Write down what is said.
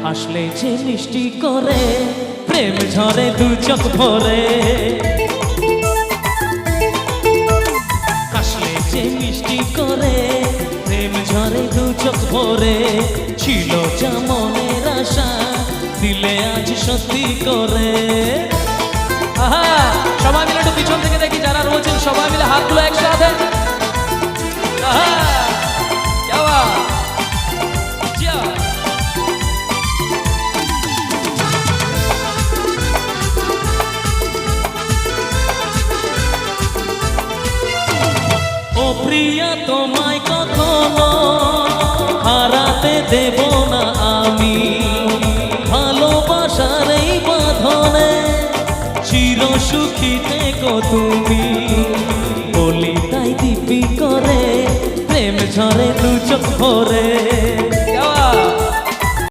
আসলে যে মিষ্টি করে প্রেম ঝরে দু চোখ ভরে, আসলে যে মিষ্টি করে প্রেম ঝরে দু চোখ ভরে। ছিল যা মনের আশা দিলে আজ সত্যি করে। আহা, সবাই মিলে একটু পিছন থেকে দেখি যারা রয়েছেন সবাই মিলে হাতগুলো একসাথে। আহা, क्या बात, জিয়া। ও প্রিয়া তোমায় কখনো হারাতে দেব না আমি, ভালোবাসার এই বাঁধনে চির সুখী থেকো তুমি। বলি তাই দিব্যি করে প্রেম ঝরে দু চোখ ভরে।